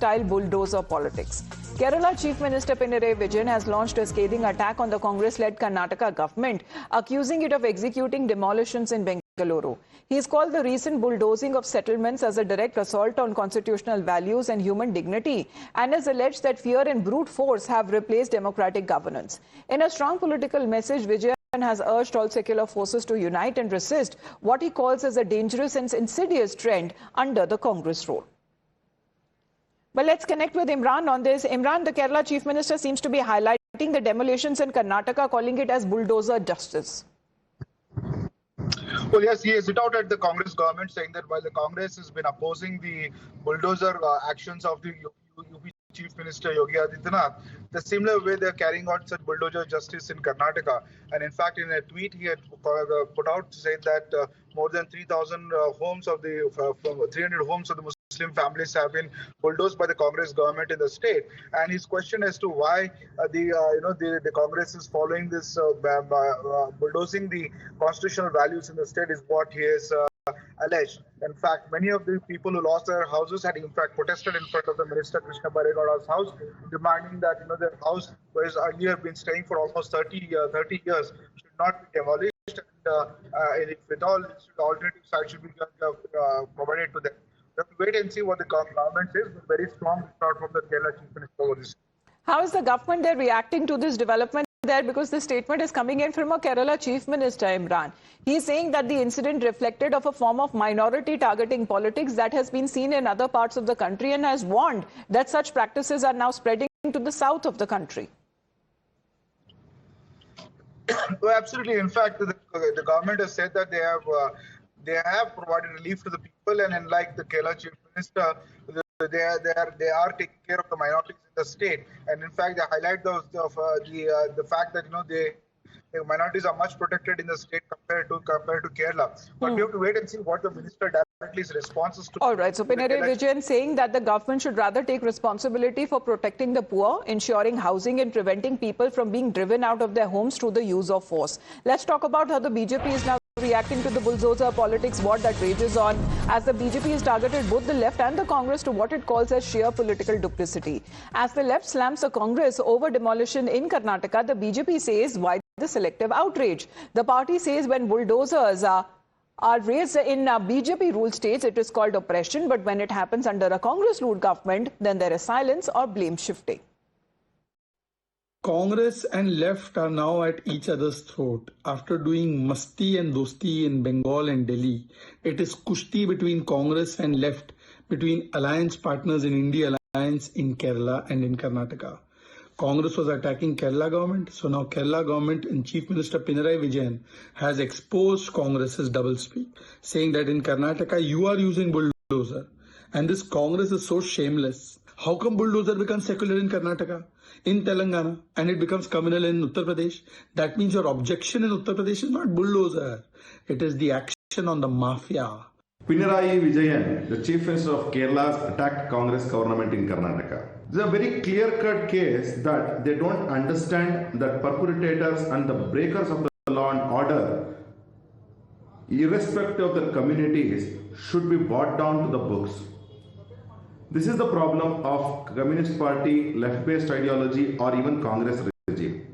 Congress-style bulldozer politics. Kerala Chief Minister Pinarayi Vijayan has launched a scathing attack on the Congress-led Karnataka government, accusing it of executing demolitions in Bengaluru. He has called the recent bulldozing of settlements as a direct assault on constitutional values and human dignity, and has alleged that fear and brute force have replaced democratic governance. In a strong political message, Vijayan has urged all secular forces to unite and resist what he calls as a dangerous and insidious trend under the Congress rule. But let's connect with Imran on this. Imran, the Kerala Chief Minister seems to be highlighting the demolitions in Karnataka, calling it as bulldozer justice. Well, yes, he has hit out at the Congress government, saying that while the Congress has been opposing the bulldozer actions of the UP Chief Minister Yogi Adityanath, the similar way they are carrying out such bulldozer justice in Karnataka. And in fact, in a tweet he had put out to say that more than 3,000 homes of the 300 homes of the Muslim families have been bulldozed by the Congress government in the state. And his question as to why the Congress is following this bulldozing the constitutional values in the state is what he has alleged. In fact, many of the people who lost their houses had in fact protested in front of the Minister Krishna Baregowda's house, demanding that their house, where he has been staying for almost 30 years, should not be demolished, and if at all, alternative sites should be provided to them. We have to wait and see what the government says. But very strong start from the Kerala Chief Minister over this. How is the government there reacting to this development there? Because the statement is coming in from a Kerala Chief Minister, Imran. He is saying that the incident reflected of a form of minority targeting politics that has been seen in other parts of the country, and has warned that such practices are now spreading to the south of the country. Well, absolutely. In fact, the government has said that they have provided relief to the people, and unlike the Kerala Chief Minister, they are taking care of the minorities in the state. And in fact, they highlight the fact that the minorities are much protected in the state compared to Kerala. But we have to wait and see what the minister directly responses to. All right. So Pinarayi Vijayan saying that the government should rather take responsibility for protecting the poor, ensuring housing, and preventing people from being driven out of their homes through the use of force. Let's talk about how the BJP is now reacting to the bulldozer politics war that rages on, as the BJP has targeted both the left and the Congress to what it calls as sheer political duplicity. As the left slams the Congress over demolition in Karnataka, the BJP says, why the selective outrage? The party says when bulldozers are raised in BJP-ruled states, it is called oppression, but when it happens under a Congress-ruled government, then there is silence or blame shifting. Congress and left are now at each other's throat. After doing masti and dosti in Bengal and Delhi, it is kushti between Congress and left, between alliance partners in I.N.D.I.A alliance in Kerala and in Karnataka. Congress was attacking Kerala government, so now Kerala government and Chief Minister Pinarayi Vijayan has exposed Congress's doublespeak, saying that in Karnataka you are using bulldozer, and this Congress is so shameless. How come bulldozer becomes secular in Karnataka, in Telangana, and it becomes communal in Uttar Pradesh? That means your objection in Uttar Pradesh is not bulldozer. It is the action on the mafia. Pinarayi Vijayan, the Chief Minister of Kerala, attacked Congress government in Karnataka. This is a very clear-cut case that they don't understand that perpetrators and the breakers of the law and order, irrespective of the communities, should be brought down to the books. This is the problem of Communist Party, left-based ideology, or even Congress regime.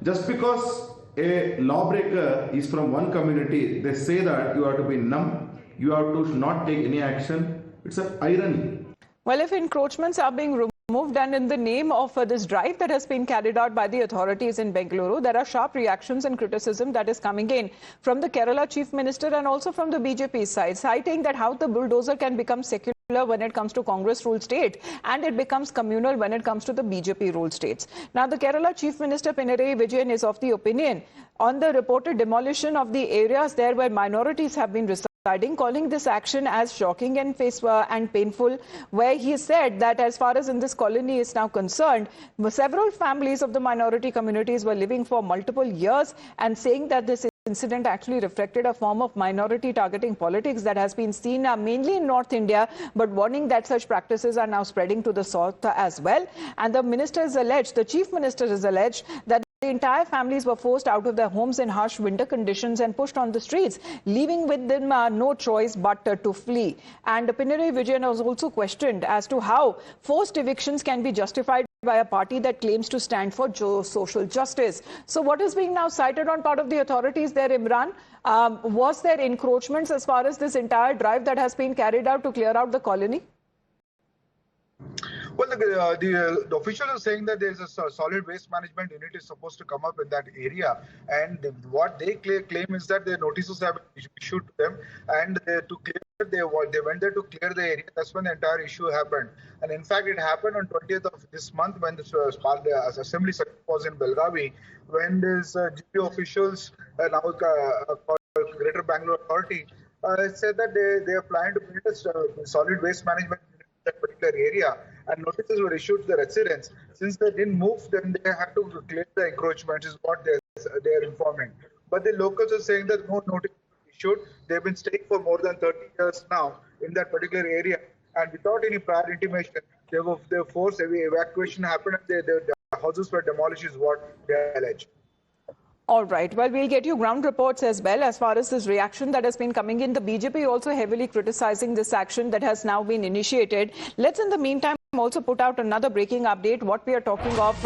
Just because a lawbreaker is from one community, they say that you have to be numb, you have to not take any action. It's an irony. Well, if encroachments are being removed, and in the name of this drive that has been carried out by the authorities in Bengaluru, there are sharp reactions and criticism that is coming in from the Kerala Chief Minister and also from the BJP side, citing that how the bulldozer can become secular when it comes to Congress-ruled state, and it becomes communal when it comes to the BJP-ruled states. Now, the Kerala Chief Minister Pinarayi Vijayan is of the opinion on the reported demolition of the areas there where minorities have been residing, calling this action as shocking and painful, where he said that as far as in this colony is now concerned, several families of the minority communities were living for multiple years, and saying that this incident actually reflected a form of minority targeting politics that has been seen mainly in North India, but warning that such practices are now spreading to the south as well. And the Chief Minister has alleged that the entire families were forced out of their homes in harsh winter conditions and pushed on the streets, leaving with them no choice but to flee. And Pinarayi Vijayan was also questioned as to how forced evictions can be justified by a party that claims to stand for social justice. So what is being now cited on part of the authorities there, Imran? Was there encroachments as far as this entire drive that has been carried out to clear out the colony? Well, the officials are saying that there is a solid waste management unit is supposed to come up in that area, and what they claim is that the notices have been issued to them, and they went there to clear the area. That's when the entire issue happened, and in fact, it happened on 20th of this month when the assembly session was in Belgavi, when these GP officials now Greater Bangalore Authority said that they are planning to build a solid waste management unit in that particular area. And notices were issued to the residents. Since they didn't move, then they had to clear the encroachments, is what they're informing. But the locals are saying that no notice was issued. They've been staying for more than 30 years now in that particular area, and without any prior intimation, they forced evacuation happened, and the houses were demolished, is what they allege. All right. Well, we'll get you ground reports as well as far as this reaction that has been coming in. The BJP also heavily criticizing this action that has now been initiated. Let's, in the meantime, also put out another breaking update. What we are talking of